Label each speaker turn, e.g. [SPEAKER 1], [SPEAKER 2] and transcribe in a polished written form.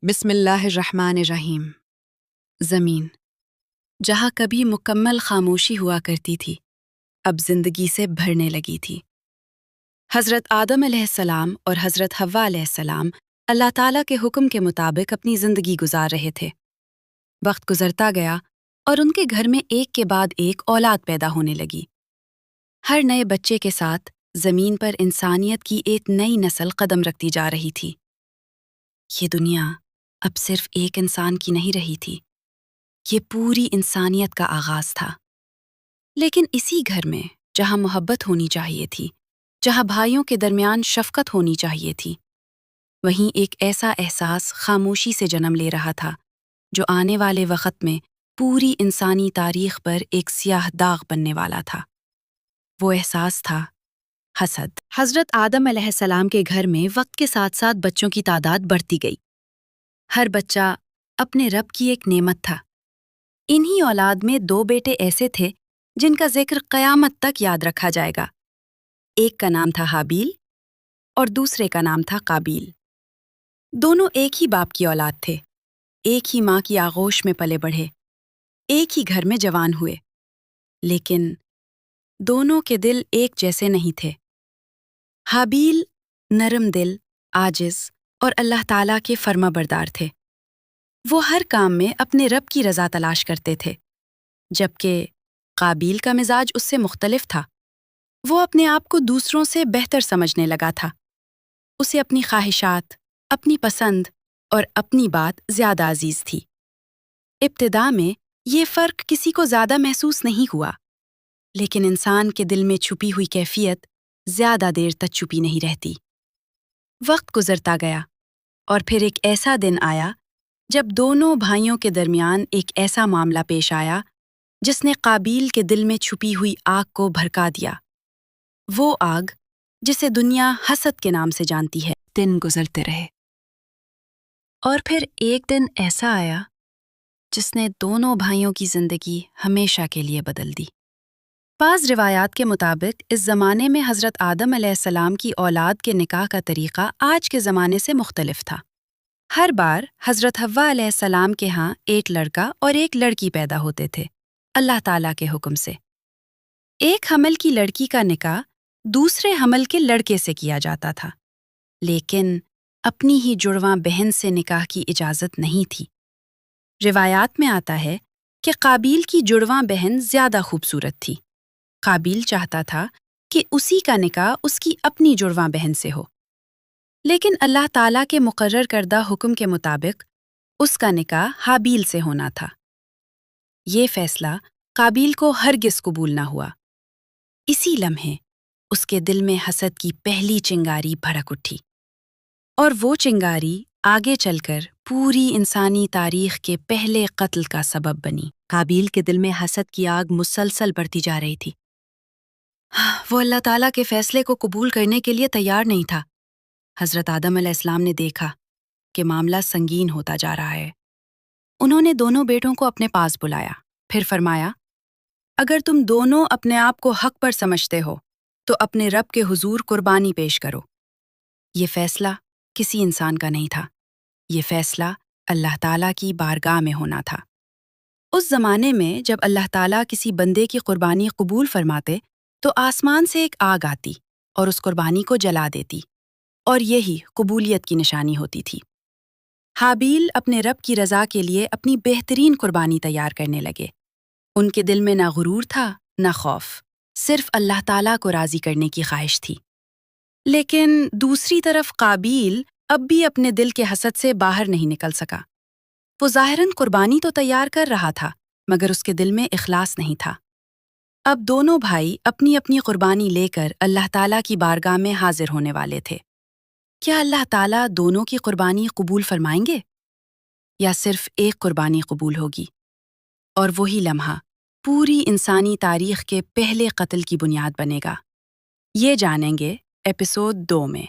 [SPEAKER 1] بسم اللہ الرحمن الرحیم۔ زمین جہاں کبھی مکمل خاموشی ہوا کرتی تھی، اب زندگی سے بھرنے لگی تھی۔ حضرت آدم علیہ السلام اور حضرت حوا علیہ السلام اللہ تعالیٰ کے حکم کے مطابق اپنی زندگی گزار رہے تھے۔ وقت گزرتا گیا اور ان کے گھر میں ایک کے بعد ایک اولاد پیدا ہونے لگی۔ ہر نئے بچے کے ساتھ زمین پر انسانیت کی ایک نئی نسل قدم رکھتی جا رہی تھی۔ یہ دنیا اب صرف ایک انسان کی نہیں رہی تھی، یہ پوری انسانیت کا آغاز تھا۔ لیکن اسی گھر میں جہاں محبت ہونی چاہیے تھی، جہاں بھائیوں کے درمیان شفقت ہونی چاہیے تھی، وہیں ایک ایسا احساس خاموشی سے جنم لے رہا تھا جو آنے والے وقت میں پوری انسانی تاریخ پر ایک سیاہ داغ بننے والا تھا۔ وہ احساس تھا حسد۔ حضرت آدم علیہ السلام کے گھر میں وقت کے ساتھ ساتھ بچوں کی تعداد بڑھتی گئی۔ ہر بچہ اپنے رب کی ایک نعمت تھا۔ انہی اولاد میں 2 بیٹے ایسے تھے جن کا ذکر قیامت تک یاد رکھا جائے گا۔ ایک کا نام تھا حابیل اور دوسرے کا نام تھا قابیل۔ دونوں ایک ہی باپ کی اولاد تھے، ایک ہی ماں کی آغوش میں پلے بڑھے، ایک ہی گھر میں جوان ہوئے، لیکن دونوں کے دل ایک جیسے نہیں تھے۔ حابیل نرم دل، عاجز اور اللہ تعالیٰ کے فرما بردار تھے۔ وہ ہر کام میں اپنے رب کی رضا تلاش کرتے تھے، جبکہ قابیل کا مزاج اس سے مختلف تھا۔ وہ اپنے آپ کو دوسروں سے بہتر سمجھنے لگا تھا۔ اسے اپنی خواہشات، اپنی پسند اور اپنی بات زیادہ عزیز تھی۔ ابتدا میں یہ فرق کسی کو زیادہ محسوس نہیں ہوا، لیکن انسان کے دل میں چھپی ہوئی کیفیت زیادہ دیر تک چھپی نہیں رہتی۔ وقت گزرتا گیا اور پھر ایک ایسا دن آیا جب دونوں بھائیوں کے درمیان ایک ایسا معاملہ پیش آیا جس نے قابیل کے دل میں چھپی ہوئی آگ کو بھڑکا دیا۔ وہ آگ جسے دنیا حسد کے نام سے جانتی ہے۔ دن گزرتے رہے اور پھر ایک دن ایسا آیا جس نے دونوں بھائیوں کی زندگی ہمیشہ کے لیے بدل دی۔ بعض روایات کے مطابق اس زمانے میں حضرت آدم علیہ السلام کی اولاد کے نکاح کا طریقہ آج کے زمانے سے مختلف تھا۔ ہر بار حضرت حوا علیہ السلام کے ہاں ایک لڑکا اور ایک لڑکی پیدا ہوتے تھے، اللہ تعالیٰ کے حکم سے۔ ایک حمل کی لڑکی کا نکاح دوسرے حمل کے لڑکے سے کیا جاتا تھا، لیکن اپنی ہی جڑواں بہن سے نکاح کی اجازت نہیں تھی۔ روایات میں آتا ہے کہ قابیل کی جڑواں بہن زیادہ خوبصورت تھی۔ قابیل چاہتا تھا کہ اسی کا نکاح اس کی اپنی جڑواں بہن سے ہو، لیکن اللہ تعالیٰ کے مقرر کردہ حکم کے مطابق اس کا نکاح حابیل سے ہونا تھا۔ یہ فیصلہ قابیل کو ہرگز قبول نہ ہوا۔ اسی لمحے اس کے دل میں حسد کی پہلی چنگاری بھڑک اٹھی، اور وہ چنگاری آگے چل کر پوری انسانی تاریخ کے پہلے قتل کا سبب بنی۔ قابیل کے دل میں حسد کی آگ مسلسل بڑھتی جا رہی تھی۔ وہ اللہ تعالیٰ کے فیصلے کو قبول کرنے کے لیے تیار نہیں تھا۔ حضرت آدم علیہ السلام نے دیکھا کہ معاملہ سنگین ہوتا جا رہا ہے۔ انہوں نے دونوں بیٹوں کو اپنے پاس بلایا، پھر فرمایا، اگر تم دونوں اپنے آپ کو حق پر سمجھتے ہو تو اپنے رب کے حضور قربانی پیش کرو۔ یہ فیصلہ کسی انسان کا نہیں تھا، یہ فیصلہ اللہ تعالیٰ کی بارگاہ میں ہونا تھا۔ اس زمانے میں جب اللہ تعالیٰ کسی بندے کی قربانی قبول فرماتے تو آسمان سے ایک آگ آتی اور اس قربانی کو جلا دیتی، اور یہی قبولیت کی نشانی ہوتی تھی۔ حابیل اپنے رب کی رضا کے لیے اپنی بہترین قربانی تیار کرنے لگے۔ ان کے دل میں نہ غرور تھا، نہ خوف، صرف اللہ تعالیٰ کو راضی کرنے کی خواہش تھی۔ لیکن دوسری طرف قابیل اب بھی اپنے دل کے حسد سے باہر نہیں نکل سکا۔ وہ ظاہراً قربانی تو تیار کر رہا تھا، مگر اس کے دل میں اخلاص نہیں تھا۔ اب دونوں بھائی اپنی اپنی قربانی لے کر اللہ تعالیٰ کی بارگاہ میں حاضر ہونے والے تھے۔ کیا اللہ تعالیٰ دونوں کی قربانی قبول فرمائیں گے، یا صرف ایک قربانی قبول ہوگی؟ اور وہی لمحہ پوری انسانی تاریخ کے پہلے قتل کی بنیاد بنے گا۔ یہ جانیں گے ایپیسوڈ 2 میں۔